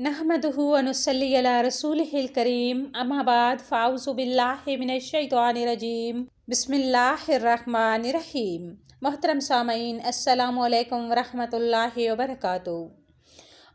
नहमदुहु व नुसल्ली अला रसूलिहिल करीम अम्मा बाद फ़ाऊज़ु बिल्लाहि मिनश्शैतानिर्रजीम बिस्मिल्लाहिर्रहमानिर्रहीम। मोहतरम सामईन अस्सलामु अलैकुम वरहमतुल्लाहि वबरकातुहू।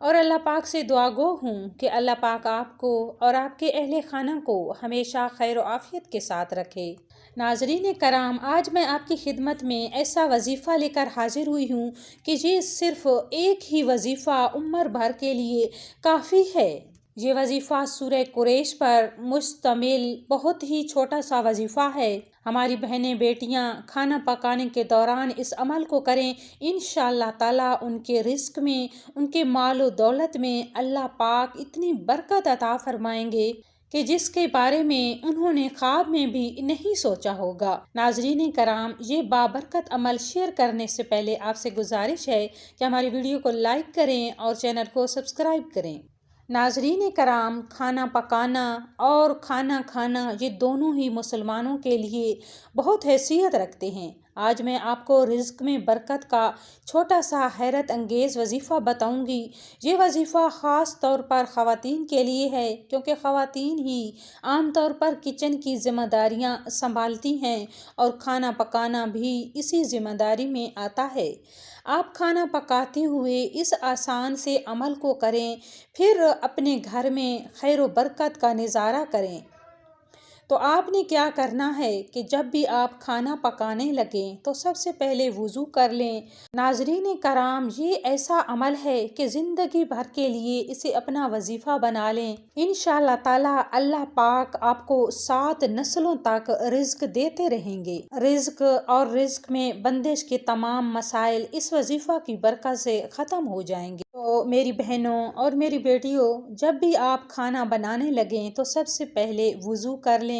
और अल्लाह पाक से दुआ गो हूँ कि अल्लाह पाक आपको और आपके अहले खाना को हमेशा खैर व आफियत के साथ रखे। नाज़रीन कराम, आज मैं आपकी खिदमत में ऐसा वजीफ़ा लेकर हाजिर हुई हूँ कि ये सिर्फ़ एक ही वजीफ़ा उम्र भर के लिए काफ़ी है। ये वजीफ़ा सूरह कुरैश पर मुश्तमिल बहुत ही छोटा सा वजीफ़ा है। हमारी बहनें बेटियां खाना पकाने के दौरान इस अमल को करें, इंशाअल्लाह ताला उनके रिस्क में, उनके माल व दौलत में अल्लाह पाक इतनी बरकत अता फरमाएंगे कि जिसके बारे में उन्होंने ख्वाब में भी नहीं सोचा होगा। नाज़रीन कराम, ये बाबरकत अमल शेयर करने से पहले आपसे गुजारिश है कि हमारी वीडियो को लाइक करें और चैनल को सब्सक्राइब करें। नाज़रीन कराम, खाना पकाना और खाना खाना ये दोनों ही मुसलमानों के लिए बहुत हैसियत रखते हैं। आज मैं आपको रिज़्क में बरकत का छोटा सा हैरत अंगेज़ वजीफ़ा बताऊंगी। ये वजीफ़ा ख़ास तौर पर ख़वातीन के लिए है, क्योंकि ख़वातीन ही आम तौर पर किचन की ज़िम्मेदारियां संभालती हैं और खाना पकाना भी इसी ज़िम्मेदारी में आता है। आप खाना पकाते हुए इस आसान से अमल को करें, फिर अपने घर में खैर व बरकत का नज़ारा करें। तो आपने क्या करना है कि जब भी आप खाना पकाने लगें तो सबसे पहले वुज़ू कर लें। नाज़रीन कराम, ये ऐसा अमल है कि ज़िंदगी भर के लिए इसे अपना वजीफ़ा बना लें। इंशाअल्लाह ताला अल्लाह पाक आपको 7 नस्लों तक रिज़्क देते रहेंगे। रिज़्क और रिज़्क में बंदिश के तमाम मसाइल इस वजीफ़ा की बरकत से ख़त्म हो जाएंगे। तो मेरी बहनों और मेरी बेटियों, जब भी आप खाना बनाने लगें तो सबसे पहले वुज़ू कर लें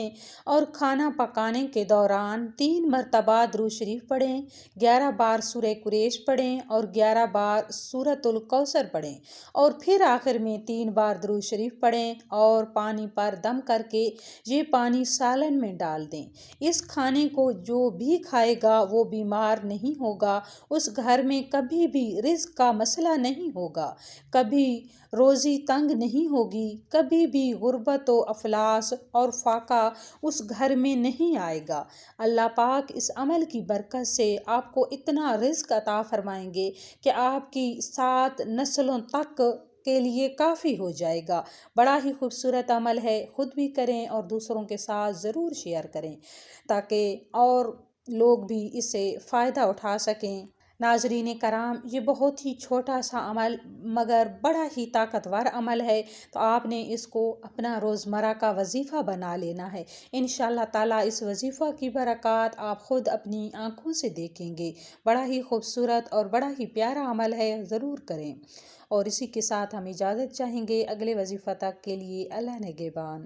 और खाना पकाने के दौरान 3 मरतबा दुरूद शरीफ पढ़ें, 11 बार सूरह कुरैश पढ़ें और 11 बार सूरतुल कौसर पढ़ें और फिर आखिर में 3 बार दुरूद शरीफ पढ़ें और पानी पर दम करके ये पानी सालन में डाल दें। इस खाने को जो भी खाएगा वो बीमार नहीं होगा, उस घर में कभी भी रिज़्क का मसला नहीं होगा, कभी रोज़ी तंग नहीं होगी, कभी भी गुर्बत व अफलास और फाका उस घर में नहीं आएगा। अल्लाह पाक इस अमल की बरकत से आपको इतना रिज़्क अता फरमाएंगे कि आपकी 7 नस्लों तक के लिए काफ़ी हो जाएगा। बड़ा ही खूबसूरत अमल है, खुद भी करें और दूसरों के साथ ज़रूर शेयर करें ताकि और लोग भी इससे फ़ायदा उठा सकें। नाज़रीन कराम, ये बहुत ही छोटा सा अमल मगर बड़ा ही ताकतवर अमल है, तो आपने इसको अपना रोज़मर्रा का वजीफ़ा बना लेना है। इंशाअल्लाह ताला इस वजीफ़ा की बरकत आप ख़ुद अपनी आँखों से देखेंगे। बड़ा ही खूबसूरत और बड़ा ही प्यारा अमल है, ज़रूर करें। और इसी के साथ हम इजाज़त चाहेंगे। अगले वजीफ़ा तक के लिए अल्लाह निगहबान।